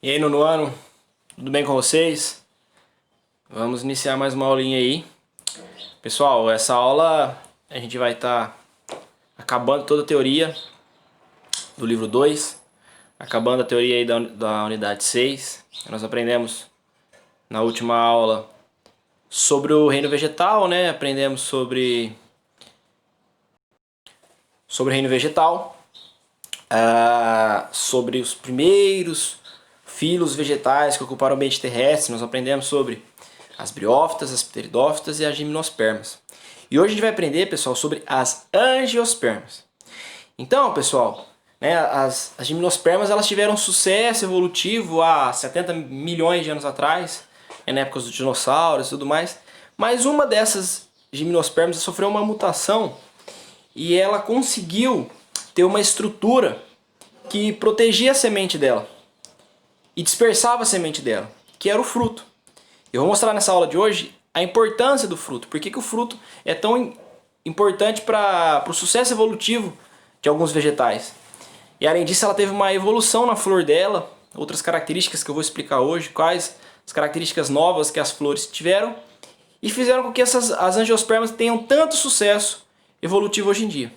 E aí, nono ano, tudo bem com vocês? Vamos iniciar mais uma aulinha aí. Pessoal, essa aula a gente vai estar acabando toda a teoria do livro 2, acabando a teoria aí da unidade 6. Nós aprendemos na última aula sobre o reino vegetal, né? Aprendemos sobre o reino vegetal, sobre os primeiros filos vegetais que ocuparam o ambiente terrestre. Nós aprendemos sobre as briófitas, as pteridófitas e as gimnospermas. E hoje a gente vai aprender, pessoal, sobre as angiospermas. Então, pessoal, né, as gimnospermas elas tiveram sucesso evolutivo há 70 milhões de anos atrás, na época dos dinossauros e tudo mais. Mas uma dessas gimnospermas sofreu uma mutação e ela conseguiu ter uma estrutura que protegia a semente dela e dispersava a semente dela, que era o fruto. Eu vou mostrar nessa aula de hoje a importância do fruto, por que o fruto é tão importante para o sucesso evolutivo de alguns vegetais. E além disso, ela teve uma evolução na flor dela, outras características que eu vou explicar hoje, quais as características novas que as flores tiveram e fizeram com que as angiospermas tenham tanto sucesso evolutivo hoje em dia.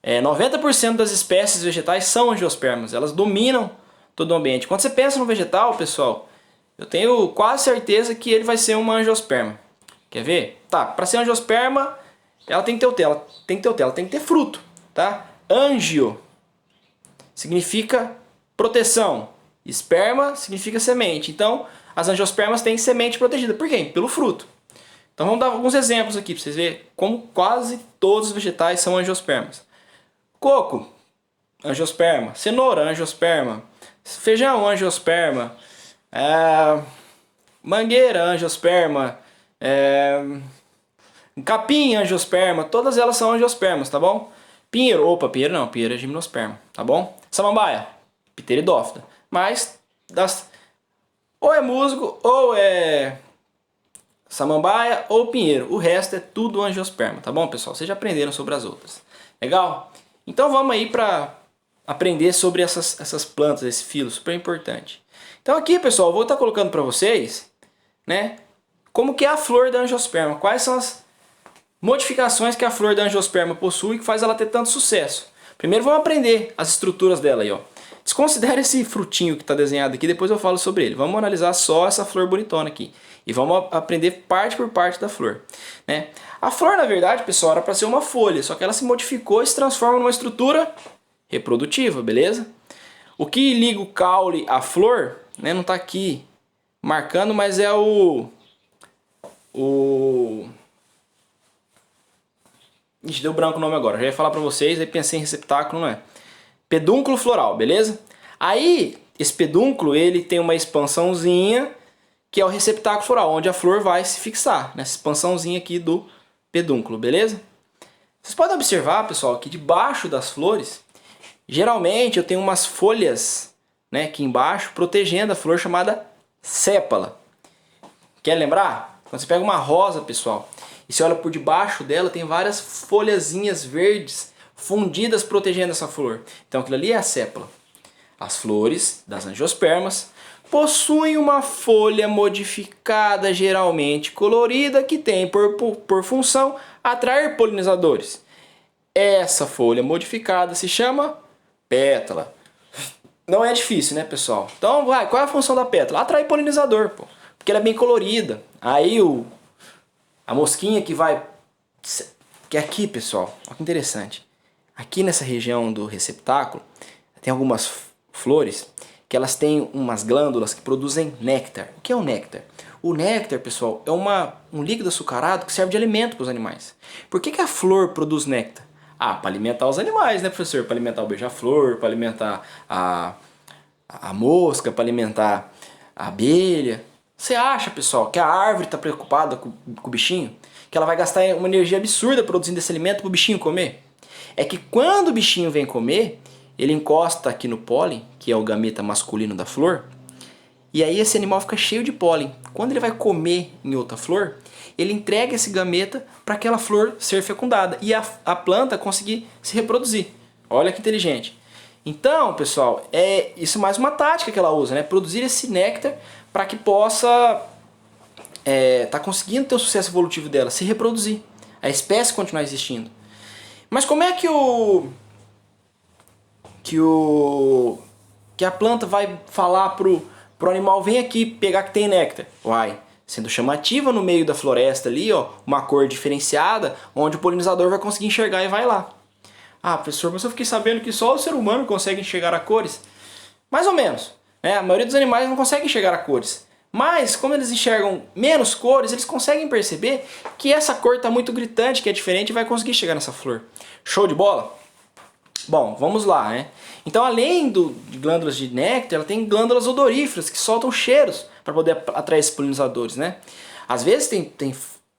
90% das espécies vegetais são angiospermas, elas dominam todo o ambiente. Quando você pensa no vegetal, pessoal, eu tenho quase certeza que ele vai ser uma angiosperma. Quer ver? Tá, para ser angiosperma, ela tem que ter o tela, tem que ter fruto, tá? Angio significa proteção, esperma significa semente. Então, as angiospermas têm semente protegida. Por quê? Pelo fruto. Então, vamos dar alguns exemplos aqui para vocês verem como quase todos os vegetais são angiospermas. Coco, angiosperma. Cenoura, angiosperma. Feijão, angiosperma. Mangueira, angiosperma. Capim, angiosperma. Todas elas são angiospermas, tá bom? Pinheiro, pinheiro não, pinheiro é gimnosperma, tá bom? Samambaia, pteridófita. Mas, ou é musgo, ou é samambaia, ou pinheiro. O resto é tudo angiosperma, tá bom, pessoal? Vocês já aprenderam sobre as outras. Legal? Então vamos aí para aprender sobre essas plantas, esse filo super importante. Então aqui, pessoal, eu vou estar colocando para vocês, né, como que é a flor da angiosperma, quais são as modificações que a flor da angiosperma possui que faz ela ter tanto sucesso. Primeiro vamos aprender as estruturas dela aí, ó. Desconsidere esse frutinho que está desenhado aqui, depois eu falo sobre ele. Vamos analisar só essa flor bonitona aqui. E vamos aprender parte por parte da flor, né? A flor, na verdade, pessoal, era para ser uma folha, só que ela se modificou e se transforma numa estrutura reprodutiva, beleza? O que liga o caule à flor, né, não está aqui marcando, mas é Ixi, deu branco o nome agora. Já ia falar para vocês, aí pensei em receptáculo, não é? Pedúnculo floral, beleza? Aí, esse pedúnculo, ele tem uma expansãozinha, que é o receptáculo floral, onde a flor vai se fixar, nessa expansãozinha aqui do pedúnculo, beleza? Vocês podem observar, pessoal, que debaixo das flores, geralmente eu tenho umas folhas, né, aqui embaixo, protegendo a flor, chamada sépala. Quer lembrar? Quando você pega uma rosa, pessoal, e você olha por debaixo dela, tem várias folhazinhas verdes fundidas protegendo essa flor. Então aquilo ali é a sépala. As flores das angiospermas possuem uma folha modificada, geralmente colorida, que tem por função atrair polinizadores. Essa folha modificada se chama pétala. Não é difícil, né, pessoal? Então, qual é a função da pétala? Atrair polinizador, pô, porque ela é bem colorida. Aí a mosquinha que vai... Que é aqui, pessoal, olha que interessante. Aqui nessa região do receptáculo, tem algumas flores que elas têm umas glândulas que produzem néctar. O que é o néctar? O néctar, pessoal, é um líquido açucarado que serve de alimento para os animais. Por que a flor produz néctar? Para alimentar os animais, né, professor? Para alimentar o beija-flor, para alimentar a mosca, para alimentar a abelha. Você acha, pessoal, que a árvore está preocupada com o bichinho? Que ela vai gastar uma energia absurda produzindo esse alimento para o bichinho comer? É que quando o bichinho vem comer, ele encosta aqui no pólen, que é o gameta masculino da flor, e aí esse animal fica cheio de pólen. Quando ele vai comer em outra flor, ele entrega esse gameta para aquela flor ser fecundada e a planta conseguir se reproduzir. Olha que inteligente. Então, pessoal, isso é mais uma tática que ela usa, né? Produzir esse néctar para que possa tá conseguindo ter o sucesso evolutivo dela, se reproduzir, a espécie continuar existindo. Mas como é que a planta vai falar pro animal, vem aqui pegar que tem néctar? Uai, sendo chamativa no meio da floresta ali, ó, uma cor diferenciada, onde o polinizador vai conseguir enxergar e vai lá. Ah, professor, mas eu fiquei sabendo que só o ser humano consegue enxergar a cores. Mais ou menos, né? A maioria dos animais não consegue enxergar a cores. Mas, como eles enxergam menos cores, eles conseguem perceber que essa cor está muito gritante, que é diferente, e vai conseguir chegar nessa flor. Show de bola? Bom, vamos lá, né? Então, além de glândulas de néctar, ela tem glândulas odoríferas que soltam cheiros para poder atrair esses polinizadores, né? Às vezes tem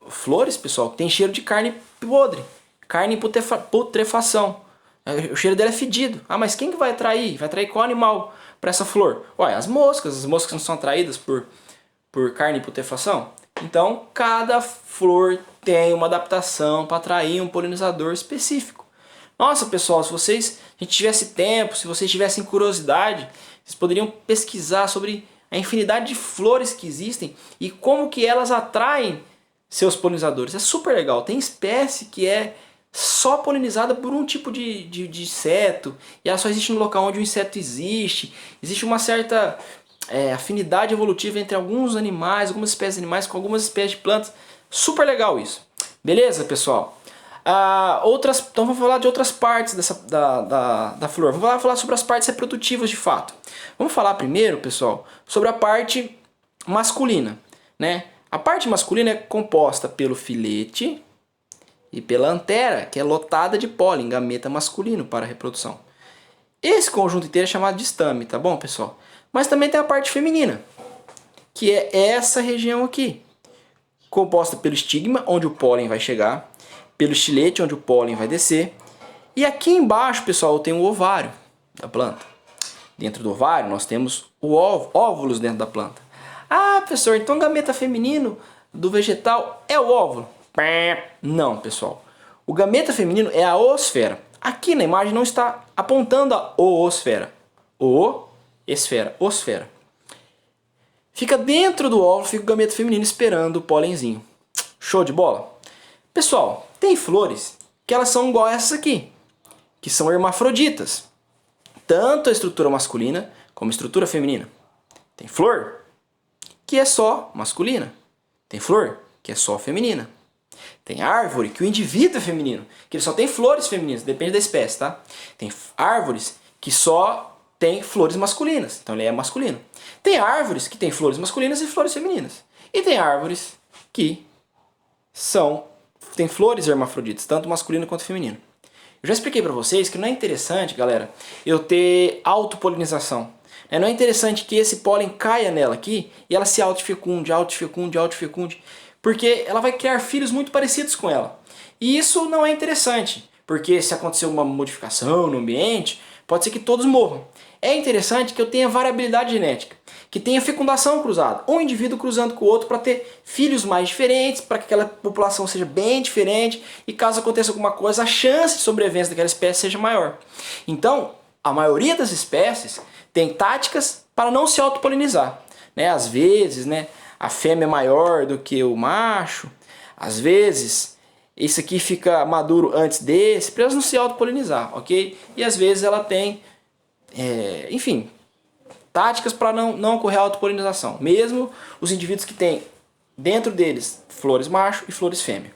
flores, pessoal, que tem cheiro de carne podre, carne em putrefação. O cheiro dela é fedido. Ah, mas quem que vai atrair? Vai atrair qual animal para essa flor? Ué, as moscas não são atraídas por carne em putrefação? Então, cada flor tem uma adaptação para atrair um polinizador específico. Nossa, pessoal, se a gente tivesse tempo, se vocês tivessem curiosidade, vocês poderiam pesquisar sobre a infinidade de flores que existem e como que elas atraem seus polinizadores. É super legal. Tem espécie que é só polinizada por um tipo de inseto, e ela só existe no local onde o inseto existe. Existe uma certa afinidade evolutiva entre alguns animais, algumas espécies de animais com algumas espécies de plantas. Super legal isso. Beleza, pessoal? Então vamos falar de outras partes da flor. Vamos falar sobre as partes reprodutivas de fato. Vamos falar primeiro, pessoal, sobre a parte masculina, né? A parte masculina é composta pelo filete e pela antera, que é lotada de pólen, gameta masculino para a reprodução. Esse conjunto inteiro é chamado de estame, tá bom, pessoal? Mas também tem a parte feminina, que é essa região aqui, composta pelo estigma, onde o pólen vai chegar, pelo estilete, onde o pólen vai descer, e aqui embaixo, pessoal, tem o ovário da planta. Dentro do ovário nós temos óvulos dentro da planta. Ah, professor, então o gameta feminino do vegetal é o óvulo? Não, pessoal. O gameta feminino é a oosfera. Aqui na imagem não está apontando a oosfera. Osfera. Fica dentro do óvulo, fica o gameta feminino esperando o pólenzinho. Show de bola? Pessoal, tem flores que elas são igual a essas aqui, que são hermafroditas. Tanto a estrutura masculina como a estrutura feminina. Tem flor que é só masculina. Tem flor que é só feminina. Tem árvore que o indivíduo é feminino, que ele só tem flores femininas, depende da espécie, tá? Tem árvores que só tem flores masculinas, então ele é masculino. Tem árvores que tem flores masculinas e flores femininas. E tem árvores que tem flores hermafroditas, tanto masculino quanto feminino. Eu já expliquei para vocês que não é interessante, galera, eu ter autopolinização. Não é interessante que esse pólen caia nela aqui e ela se autofecunde, porque ela vai criar filhos muito parecidos com ela. E isso não é interessante, porque se acontecer uma modificação no ambiente, pode ser que todos morram. É interessante que eu tenha variabilidade genética, que tenha fecundação cruzada, um indivíduo cruzando com o outro para ter filhos mais diferentes, para que aquela população seja bem diferente e caso aconteça alguma coisa, a chance de sobrevivência daquela espécie seja maior. Então, a maioria das espécies tem táticas para não se autopolinizar. Às vezes, a fêmea é maior do que o macho, às vezes esse aqui fica maduro antes desse, para elas não se autopolinizar, ok? E às vezes ela tem, enfim, táticas para não ocorrer a autopolinização, mesmo os indivíduos que têm dentro deles flores macho e flores fêmea.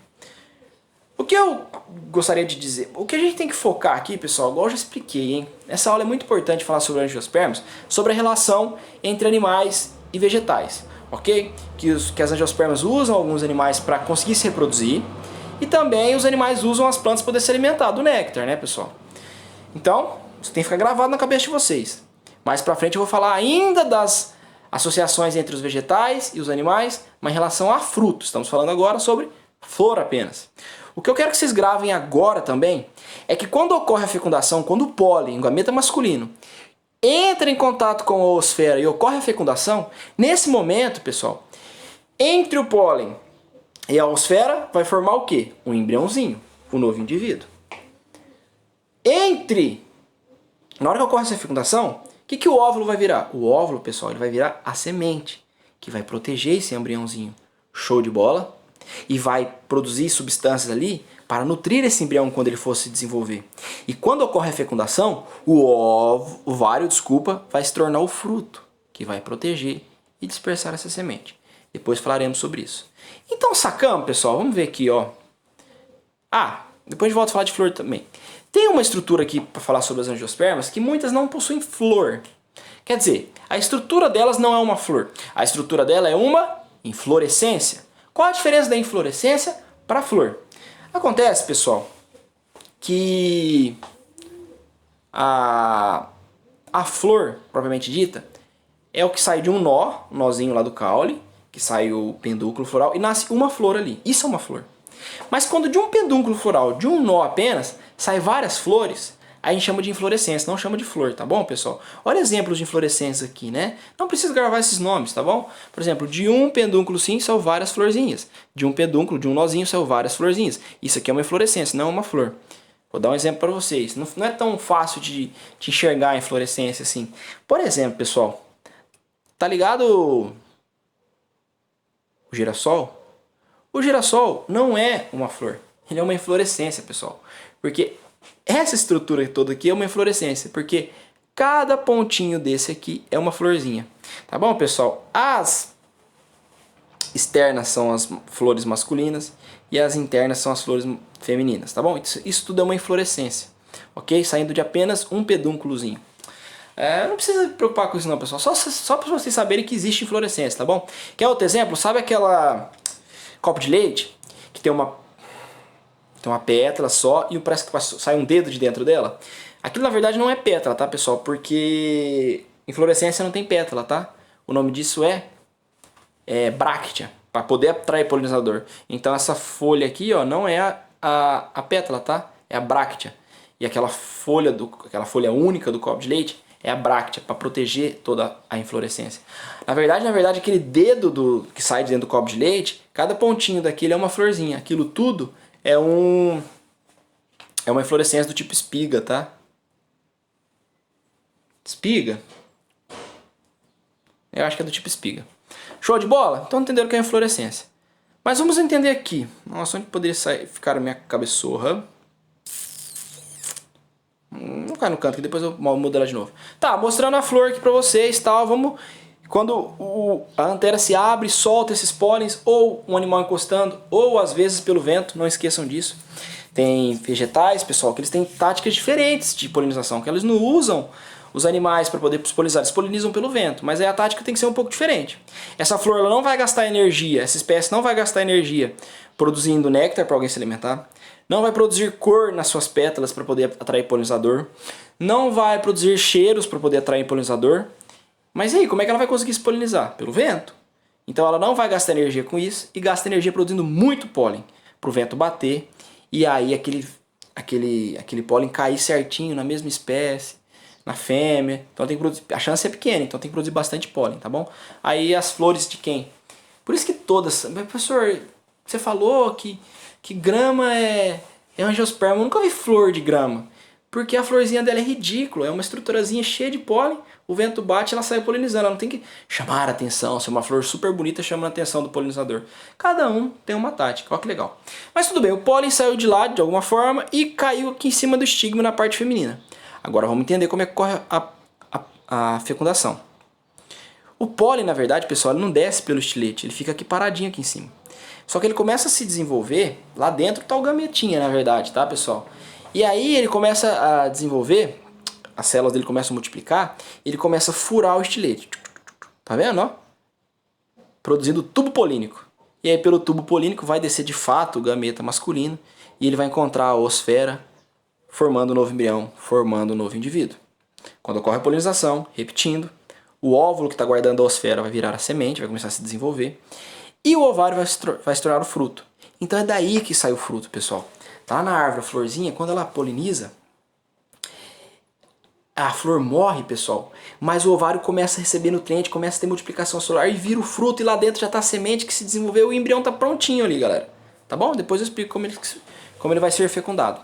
O que eu gostaria de dizer, o que a gente tem que focar aqui, pessoal, igual eu já expliquei, hein? Essa aula é muito importante falar sobre angiospermas, sobre a relação entre animais e vegetais, ok? Que as angiospermas usam alguns animais para conseguir se reproduzir e também os animais usam as plantas para poder se alimentar do néctar, né, pessoal? Então, isso tem que ficar gravado na cabeça de vocês. Mais pra frente eu vou falar ainda das associações entre os vegetais e os animais, mas em relação a frutos. Estamos falando agora sobre flor apenas. O que eu quero que vocês gravem agora também é que quando ocorre a fecundação, quando o pólen, o gameta masculino, entra em contato com a oosfera e ocorre a fecundação, nesse momento, pessoal, entre o pólen e a oosfera vai formar o quê? Um embriãozinho, um novo indivíduo. Entre Na hora que ocorre essa fecundação, o que o óvulo vai virar? O óvulo, pessoal, ele vai virar a semente, que vai proteger esse embriãozinho. Show de bola? E vai produzir substâncias ali para nutrir esse embrião quando ele for se desenvolver. E quando ocorre a fecundação, o ovário, vai se tornar o fruto, que vai proteger e dispersar essa semente. Depois falaremos sobre isso. Então sacamos, pessoal? Vamos ver aqui, ó. Depois a gente volta a falar de flor também. Tem uma estrutura aqui para falar sobre as angiospermas que muitas não possuem flor. Quer dizer, a estrutura delas não é uma flor. A estrutura dela é uma inflorescência. Qual a diferença da inflorescência para a flor? Acontece, pessoal, que a flor, propriamente dita, é o que sai de um nozinho lá do caule, que sai o pedúnculo floral, e nasce uma flor ali. Isso é uma flor. Mas quando de um pedúnculo floral, de um nó apenas, sai várias flores, a gente chama de inflorescência, não chama de flor, tá bom, pessoal? Olha exemplos de inflorescência aqui, né? Não precisa gravar esses nomes, tá bom? Por exemplo, de um pedúnculo sim saiu várias florzinhas. De um pedúnculo, de um nozinho, saiu várias florzinhas. Isso aqui é uma inflorescência, não é uma flor. Vou dar um exemplo para vocês. Não é tão fácil de enxergar a inflorescência assim. Por exemplo, pessoal, tá ligado o girassol? O girassol não é uma flor, ele é uma inflorescência, pessoal. Porque essa estrutura toda aqui é uma inflorescência, porque cada pontinho desse aqui é uma florzinha. Tá bom, pessoal? As externas são as flores masculinas e as internas são as flores femininas, tá bom? Isso tudo é uma inflorescência, ok? Saindo de apenas um pedúnculozinho. Não precisa se preocupar com isso não, pessoal. Só para vocês saberem que existe inflorescência, tá bom? Quer outro exemplo? Sabe aquela copo de leite que tem uma pétala só e parece que sai um dedo de dentro dela? Aquilo na verdade não é pétala, tá, pessoal? Porque inflorescência não tem pétala, tá? O nome disso é bráctea, para poder atrair polinizador. Então essa folha aqui, ó, não é a pétala, tá? É a bráctea. E aquela folha única do copo de leite é a bráctea, para proteger toda a inflorescência. Na verdade, aquele dedo que sai de dentro do copo de leite, cada pontinho daquele é uma florzinha. Aquilo tudo é uma inflorescência do tipo espiga, tá? Espiga? Eu acho que é do tipo espiga. Show de bola? Então entenderam o que é inflorescência. Mas vamos entender aqui. Nossa, onde poderia ficar a minha cabeçorra? Não cai no canto, que depois eu mudo ela de novo. Tá, mostrando a flor aqui pra vocês, tal. Vamos... Quando a antera se abre, solta esses pólens, ou um animal encostando, ou às vezes pelo vento, não esqueçam disso. Tem vegetais, pessoal, que eles têm táticas diferentes de polinização, que eles não usam os animais para poder polinizar, eles polinizam pelo vento, mas aí a tática tem que ser um pouco diferente. Essa flor ela não vai gastar energia, essa espécie não vai gastar energia produzindo néctar para alguém se alimentar, não vai produzir cor nas suas pétalas para poder atrair polinizador, não vai produzir cheiros para poder atrair polinizador. Mas e aí, como é que ela vai conseguir se polinizar? Pelo vento. Então ela não vai gastar energia com isso e gasta energia produzindo muito pólen para o vento bater e aí aquele pólen cair certinho na mesma espécie, na fêmea. Então tem que produzir, a chance é pequena, então tem que produzir bastante pólen, tá bom? Aí as flores de quem? Por isso que todas... Professor, você falou que grama é angiosperma. Eu nunca vi flor de grama. Porque a florzinha dela é ridícula, é uma estruturazinha cheia de pólen, o vento bate e ela sai polinizando, ela não tem que chamar a atenção, ser uma flor super bonita chamando a atenção do polinizador. Cada um tem uma tática, olha que legal. Mas tudo bem, o pólen saiu de lá de alguma forma e caiu aqui em cima do estigma na parte feminina. Agora vamos entender como é que ocorre a fecundação. O pólen, na verdade, pessoal, ele não desce pelo estilete, ele fica aqui paradinho aqui em cima. Só que ele começa a se desenvolver, lá dentro tá o gametinha, na verdade, tá, pessoal? E aí ele começa a desenvolver, as células dele começam a multiplicar, ele começa a furar o estilete. Tá vendo, ó? Produzindo tubo polínico. E aí pelo tubo polínico vai descer de fato o gameta masculino e ele vai encontrar a oosfera, formando um novo embrião, formando um novo indivíduo. Quando ocorre a polinização, repetindo, o óvulo que está guardando a oosfera vai virar a semente, vai começar a se desenvolver, e o ovário vai se tornar o fruto. Então é daí que sai o fruto, pessoal. Tá lá na árvore, a florzinha, quando ela poliniza, a flor morre, pessoal, mas o ovário começa a receber nutriente, começa a ter multiplicação celular e vira o fruto, e lá dentro já está a semente que se desenvolveu, o embrião está prontinho ali, galera. Tá bom? Depois eu explico como ele vai ser fecundado.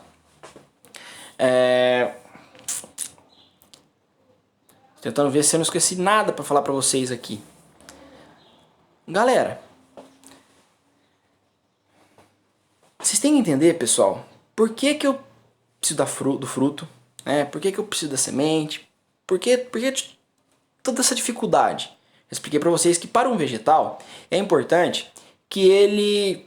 Tentando ver se eu não esqueci nada para falar para vocês aqui. Galera, vocês têm que entender, pessoal, por que que eu preciso do fruto, né? Por que que eu preciso da semente? Por que toda essa dificuldade? Eu expliquei para vocês que para um vegetal é importante que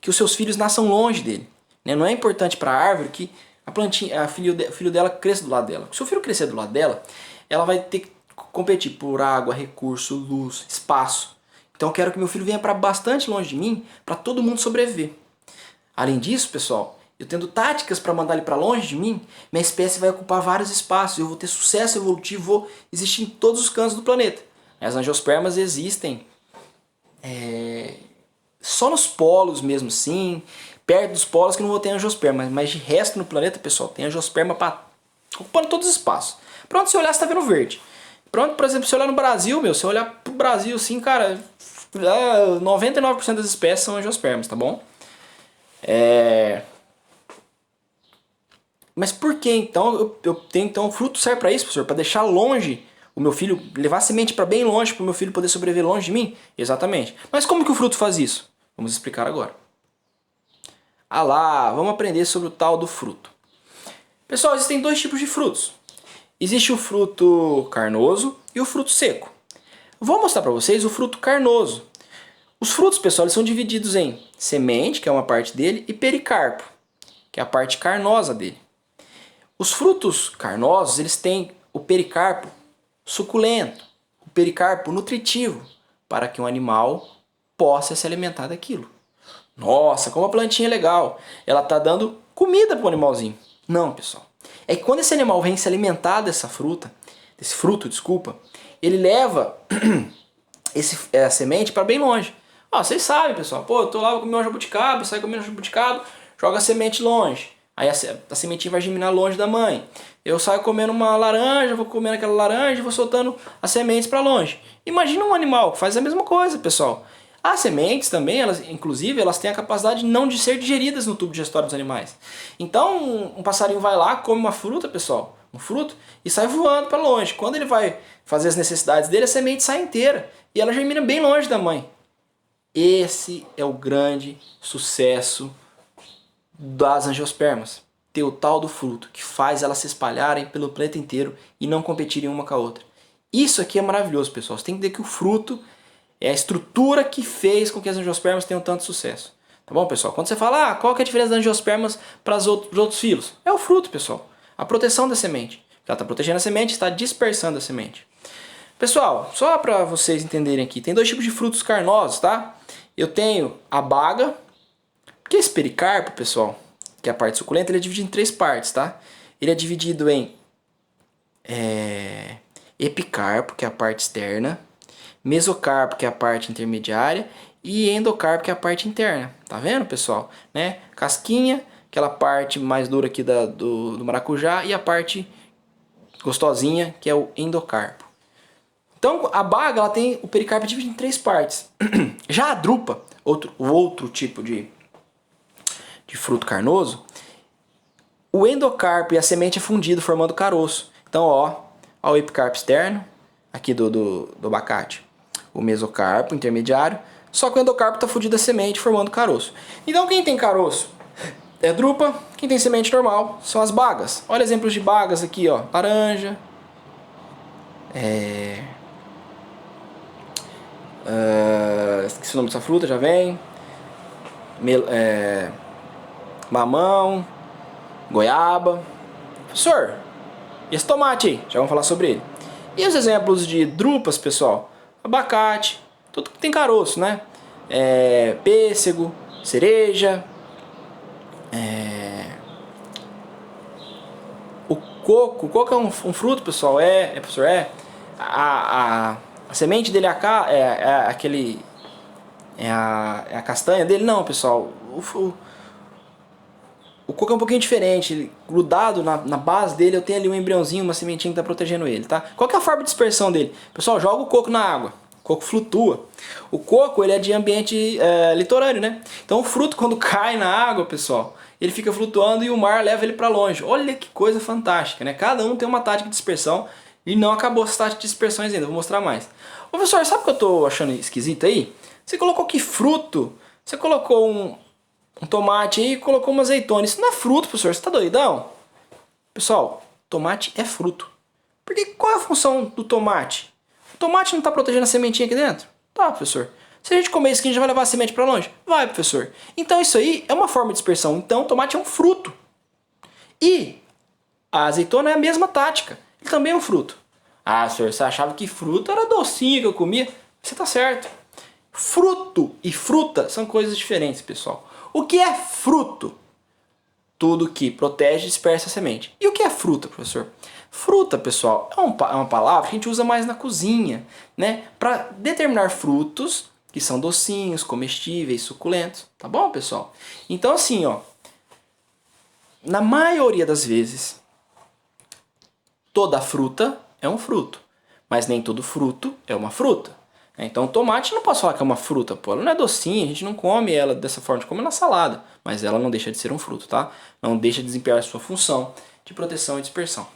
os seus filhos nasçam longe dele, né? Não é importante para a árvore que a plantinha, o filho dela cresça do lado dela. Se o filho crescer do lado dela, ela vai ter que competir por água, recurso, luz, espaço. Então eu quero que meu filho venha para bastante longe de mim, para todo mundo sobreviver. Além disso, pessoal, eu tendo táticas para mandar ele para longe de mim, minha espécie vai ocupar vários espaços, eu vou ter sucesso evolutivo, vou existir em todos os cantos do planeta. As angiospermas existem só nos polos mesmo, sim, perto dos polos que não vou ter angiosperma, mas de resto no planeta, pessoal, tem angiosperma ocupando todos os espaços. Pronto, se olhar, você tá vendo verde. Pronto, por exemplo, se olhar no Brasil, se olhar pro Brasil, assim, cara, 99% das espécies são angiospermas, tá bom? Mas por que então eu tenho então o fruto serve para isso, professor? Para deixar longe o meu filho, levar a semente para bem longe, para o meu filho poder sobreviver longe de mim? Exatamente. Mas como que o fruto faz isso? Vamos explicar agora. Ah lá, vamos aprender sobre o tal do fruto. Pessoal, existem dois tipos de frutos. Existe o fruto carnoso e o fruto seco. Vou mostrar para vocês o fruto carnoso. Os frutos, pessoal, eles são divididos em semente, que é uma parte dele, e pericarpo, que é a parte carnosa dele. Os frutos carnosos, eles têm o pericarpo suculento, o pericarpo nutritivo, para que um animal possa se alimentar daquilo. Nossa, como a plantinha é legal, ela está dando comida para o animalzinho. Não, pessoal. É que quando esse animal vem se alimentar desse fruto, ele leva a semente para bem longe. Vocês sabem, pessoal. Pô, eu tô lá, vou comer um jabuticaba, saio comendo um jabuticaba, joga a semente longe. Aí a sementinha vai germinar longe da mãe. Eu saio comendo uma laranja, vou comendo aquela laranja e vou soltando as sementes para longe. Imagina um animal que faz a mesma coisa, pessoal. As sementes também, inclusive, elas têm a capacidade não de ser digeridas no tubo digestório dos animais. Então, um passarinho vai lá, come uma fruta, pessoal, um fruto, e sai voando para longe. Quando ele vai fazer as necessidades dele, a semente sai inteira e ela germina bem longe da mãe. Esse é o grande sucesso das angiospermas. Ter o tal do fruto que faz elas se espalharem pelo planeta inteiro e não competirem uma com a outra. Isso aqui é maravilhoso, pessoal. Você tem que entender que o fruto é a estrutura que fez com que as angiospermas tenham tanto sucesso. Tá bom, pessoal? Quando você fala, qual que é a diferença das angiospermas para os outros filos? É o fruto, pessoal. A proteção da semente. Ela está protegendo a semente, está dispersando a semente. Pessoal, só para vocês entenderem aqui, tem dois tipos de frutos carnosos, tá? Eu tenho a baga, porque esse pericarpo, pessoal, que é a parte suculenta, ele é dividido em três partes, tá? Ele é dividido em epicarpo, que é a parte externa, mesocarpo, que é a parte intermediária, e endocarpo, que é a parte interna. Tá vendo, pessoal? Né? Casquinha, aquela parte mais dura aqui do maracujá, e a parte gostosinha, que é o endocarpo. Então, a baga, ela tem o pericarpo dividido em três partes. Já a drupa, outro tipo de fruto carnoso, o endocarpo e a semente é fundido formando caroço. Então, ó o epicarpo externo, aqui do abacate. O mesocarpo intermediário, só que o endocarpo está fundido a semente formando caroço. Então, quem tem caroço é drupa, quem tem semente normal são as bagas. Olha exemplos de bagas aqui, ó, laranja, esqueci o nome dessa fruta, já vem. Mamão, goiaba. Professor, e esse tomate aí? Já vamos falar sobre ele. E os exemplos de drupas, pessoal? Abacate, tudo que tem caroço, né? Pêssego, cereja, o coco é um fruto, pessoal. Professor, a semente dele é a castanha dele? Não, pessoal. O coco é um pouquinho diferente. Ele, grudado na base dele, eu tenho ali um embriãozinho, uma sementinha que está protegendo ele, tá? Qual que é a forma de dispersão dele? Pessoal, joga o coco na água. O coco flutua. O coco, ele é de ambiente litorâneo, né? Então o fruto, quando cai na água, pessoal, ele fica flutuando e o mar leva ele para longe. Olha que coisa fantástica, né? Cada um tem uma tática de dispersão E não acabou essa taxa de dispersões ainda, vou mostrar mais. Ô, professor, sabe o que eu tô achando esquisito aí? Você colocou que fruto? Você colocou um tomate aí e colocou uma azeitona. Isso não é fruto, professor, você tá doidão? Pessoal, tomate é fruto. Porque qual é a função do tomate? O tomate não está protegendo a sementinha aqui dentro? Tá, professor. Se a gente comer isso aqui, a gente já vai levar a semente para longe? Vai, professor. Então isso aí é uma forma de dispersão. Então o tomate é um fruto. E a azeitona é a mesma tática. Ele também é um fruto. Ah, senhor, você achava que fruta era docinho que eu comia? Você tá certo. Fruto e fruta são coisas diferentes, pessoal. O que é fruto? Tudo que protege e dispersa a semente. E o que é fruta, professor? Fruta, pessoal, é uma palavra que a gente usa mais na cozinha, né? Para determinar frutos que são docinhos, comestíveis, suculentos. Tá bom, pessoal? Então, assim, ó, na maioria das vezes, toda fruta é um fruto, mas nem todo fruto é uma fruta. Então o tomate não posso falar que é uma fruta, pô, ela não é docinha, a gente não come ela dessa forma, a gente come na salada, mas ela não deixa de ser um fruto, tá? Não deixa de desempenhar a sua função de proteção e dispersão.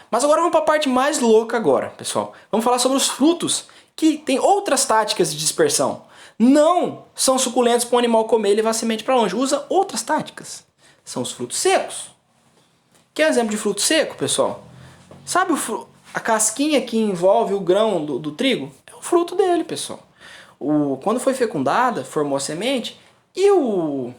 Mas agora vamos para a parte mais louca agora, pessoal. Vamos falar sobre os frutos que tem outras táticas de dispersão. Não são suculentos para o animal comer e levar a semente para longe, usa outras táticas. São os frutos secos. Quer exemplo de fruto seco, pessoal? Sabe a casquinha que envolve o grão do trigo? É o fruto dele, pessoal. Quando foi fecundada, formou a semente e o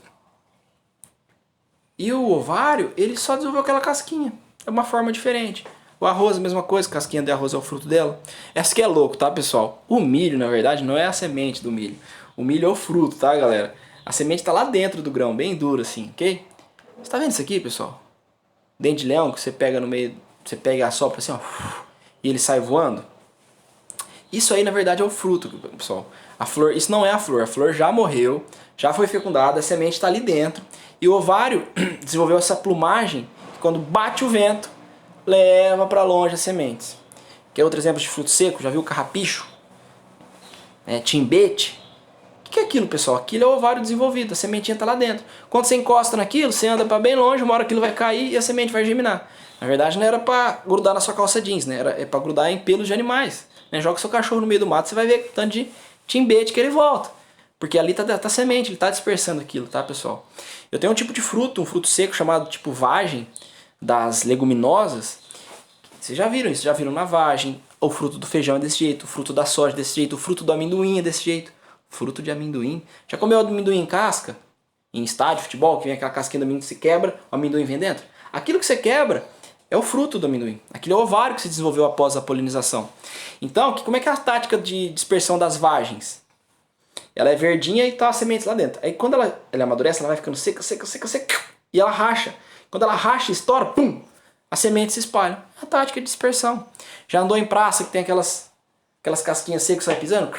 ovário, ele só desenvolveu aquela casquinha. É uma forma diferente. O arroz, a mesma coisa, casquinha de arroz é o fruto dela. Essa que é louco, tá, pessoal? O milho, na verdade, não é a semente do milho. O milho é o fruto, tá, galera? A semente tá lá dentro do grão, bem duro assim, ok? Você tá vendo isso aqui, pessoal? Dente de leão que você pega no meio, você pega e assopra assim, ó, e ele sai voando. Isso aí, na verdade, é o fruto, pessoal. A flor, isso não é a flor já morreu, já foi fecundada, a semente está ali dentro. E o ovário desenvolveu essa plumagem que quando bate o vento, leva para longe as sementes. Quer outro exemplo de fruto seco? Já viu carrapicho? Timbete? O que é aquilo, pessoal? Aquilo é o ovário desenvolvido, a sementinha está lá dentro. Quando você encosta naquilo, você anda para bem longe, uma hora aquilo vai cair e a semente vai germinar. Na verdade, não era para grudar na sua calça jeans, né? É para grudar em pelos de animais. Né? Joga seu cachorro no meio do mato, você vai ver tanto de timbete que ele volta. Porque ali tá semente, ele está dispersando aquilo, tá, pessoal? Eu tenho um tipo de fruto, um fruto seco chamado tipo vagem, das leguminosas. Vocês já viram isso? Já viram na vagem? O fruto do feijão é desse jeito, o fruto da soja é desse jeito, o fruto do amendoim é desse jeito. Fruto de amendoim. Já comeu amendoim em casca? Em estádio de futebol, que vem aquela casquinha do amendoim que se quebra, o amendoim vem dentro? Aquilo que você quebra é o fruto do amendoim. Aquele é o ovário que se desenvolveu após a polinização. Então, como é que é a tática de dispersão das vagens? Ela é verdinha e tá as sementes lá dentro. Aí quando ela amadurece, ela vai ficando seca, seca, seca, seca. E ela racha. Quando ela racha e estoura, pum! As sementes se espalham. É a tática de dispersão. Já andou em praça que tem aquelas casquinhas secas que você vai pisando?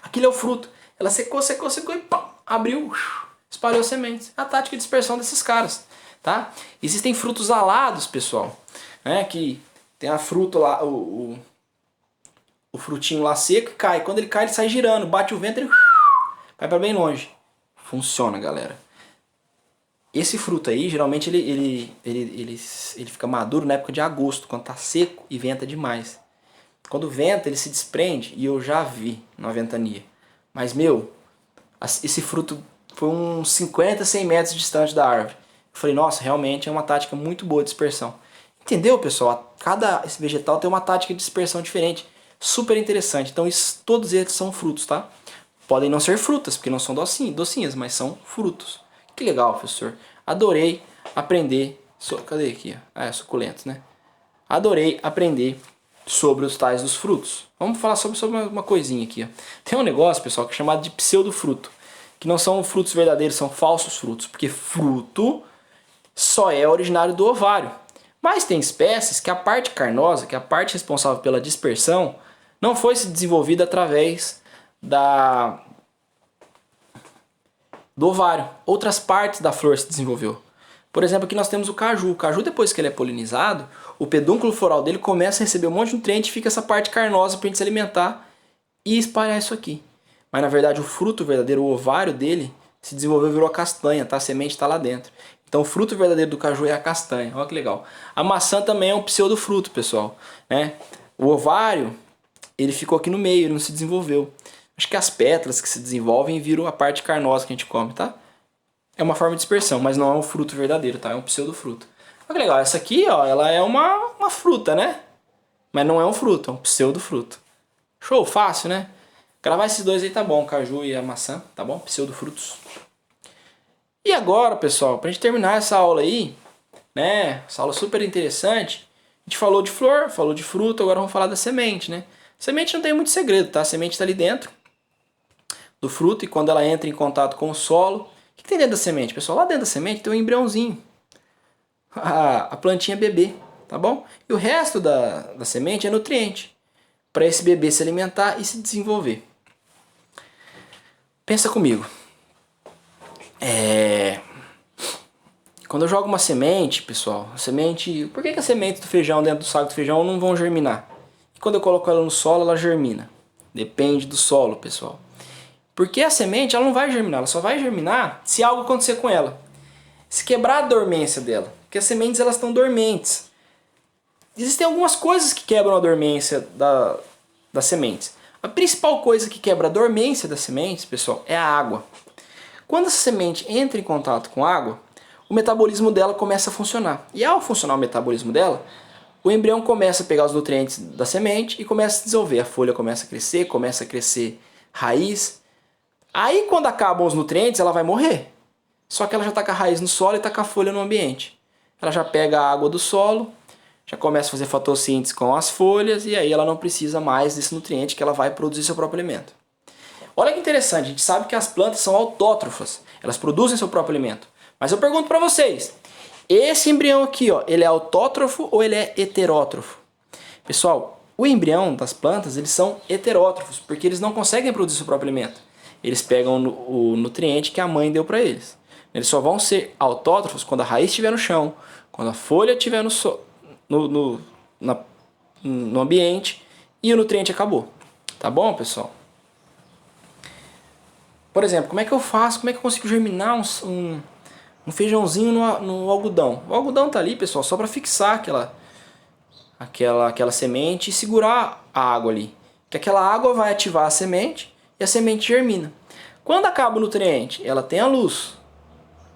Aquilo é o fruto. Ela secou, secou, secou e pum, abriu, espalhou sementes. É a tática de dispersão desses caras, tá? Existem frutos alados, pessoal, né? Que tem a fruta lá, o frutinho lá seco e cai. Quando ele cai, ele sai girando, bate o vento, ele vai para bem longe. Funciona, galera. Esse fruto aí, geralmente ele fica maduro na época de agosto, quando tá seco e venta demais. Quando venta, ele se desprende, e eu já vi na ventania. Mas, esse fruto foi uns 50, 100 metros distante da árvore. Eu falei, nossa, realmente é uma tática muito boa de dispersão. Entendeu, pessoal? Esse vegetal tem uma tática de dispersão diferente. Super interessante. Então, todos eles são frutos, tá? Podem não ser frutas, porque não são docinhas, mas são frutos. Que legal, professor. Adorei aprender. Cadê aqui? Suculentos, né? Adorei aprender sobre os tais dos frutos. Vamos falar sobre uma coisinha aqui. Ó. Tem um negócio, pessoal, que é chamado de pseudofruto, que não são frutos verdadeiros, são falsos frutos, porque fruto só é originário do ovário. Mas tem espécies que a parte carnosa, que é a parte responsável pela dispersão, não foi se desenvolvida através do ovário. Outras partes da flor se desenvolveu. Por exemplo, aqui nós temos o caju. O caju, depois que ele é polinizado, o pedúnculo floral dele começa a receber um monte de nutriente e fica essa parte carnosa para a gente se alimentar e espalhar isso aqui. Mas na verdade o fruto verdadeiro, o ovário dele, se desenvolveu e virou a castanha, tá? A semente está lá dentro. Então o fruto verdadeiro do caju é a castanha. Olha que legal. A maçã também é um pseudofruto, pessoal, né? O ovário, ele ficou aqui no meio, ele não se desenvolveu. Acho que as pétalas que se desenvolvem viram a parte carnosa que a gente come, tá? É uma forma de dispersão, mas não é um fruto verdadeiro, tá? É um pseudofruto. Olha que legal, essa aqui, ó, ela é uma fruta, né? Mas não é um fruto, é um pseudofruto. Show, fácil, né? Gravar esses dois aí tá bom, o caju e a maçã, tá bom? Pseudofrutos. E agora, pessoal, pra gente terminar essa aula aí, né? Essa aula super interessante. A gente falou de flor, falou de fruto, agora vamos falar da semente, né? Semente não tem muito segredo, tá? A semente tá ali dentro do fruto e quando ela entra em contato com o solo... O que tem dentro da semente, pessoal? Lá dentro da semente tem um embriãozinho. A plantinha bebê, tá bom? E o resto da semente é nutriente para esse bebê se alimentar e se desenvolver. Pensa comigo. Quando eu jogo uma semente, pessoal, por que as sementes do feijão dentro do saco do feijão não vão germinar? E quando eu coloco ela no solo, ela germina. Depende do solo, pessoal. Porque a semente ela não vai germinar, ela só vai germinar se algo acontecer com ela. Se quebrar a dormência dela. Porque as sementes elas estão dormentes. Existem algumas coisas que quebram a dormência das sementes. A principal coisa que quebra a dormência das sementes, pessoal, é a água. Quando essa semente entra em contato com água, o metabolismo dela começa a funcionar. E ao funcionar o metabolismo dela, o embrião começa a pegar os nutrientes da semente e começa a se desenvolver. A folha começa a crescer raiz. Aí quando acabam os nutrientes, ela vai morrer. Só que ela já está com a raiz no solo e está com a folha no ambiente. Ela já pega a água do solo, já começa a fazer fotossíntese com as folhas e aí ela não precisa mais desse nutriente que ela vai produzir seu próprio alimento. Olha que interessante, a gente sabe que as plantas são autótrofas, elas produzem seu próprio alimento. Mas eu pergunto para vocês, esse embrião aqui, ó, ele é autótrofo ou ele é heterótrofo? Pessoal, o embrião das plantas, eles são heterótrofos, porque eles não conseguem produzir seu próprio alimento. Eles pegam o nutriente que a mãe deu para eles. Eles só vão ser autótrofos quando a raiz estiver no chão, quando a folha estiver no ambiente e o nutriente acabou. Tá bom, pessoal? Por exemplo, como é que eu faço? Como é que eu consigo germinar um feijãozinho no algodão? O algodão tá ali, pessoal, só para fixar aquela semente e segurar a água ali. Que aquela água vai ativar a semente e a semente germina. Quando acaba o nutriente, ela tem a luz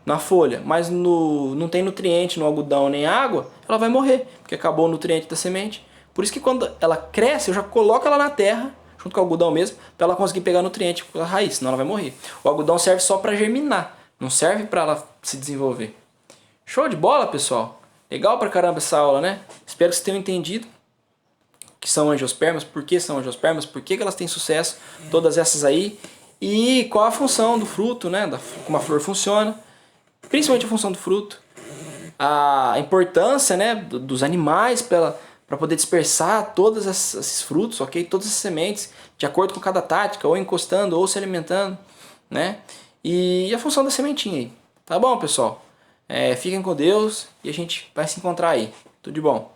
na folha, mas não tem nutriente no algodão nem água, ela vai morrer, porque acabou o nutriente da semente. Por isso que quando ela cresce, eu já coloco ela na terra, junto com o algodão mesmo, para ela conseguir pegar nutriente com a raiz, senão ela vai morrer. O algodão serve só para germinar, não serve para ela se desenvolver. Show de bola, pessoal? Legal pra caramba essa aula, né? Espero que vocês tenham entendido o que são angiospermas, por que são angiospermas, por que elas têm sucesso, todas essas aí, e qual a função do fruto, né? Como a flor funciona. Principalmente a função do fruto, a importância, né, dos animais para poder dispersar todos esses frutos, ok? Todas as sementes, de acordo com cada tática, ou encostando, ou se alimentando, né? E a função da sementinha aí. Tá bom, pessoal? Fiquem com Deus e a gente vai se encontrar aí. Tudo de bom.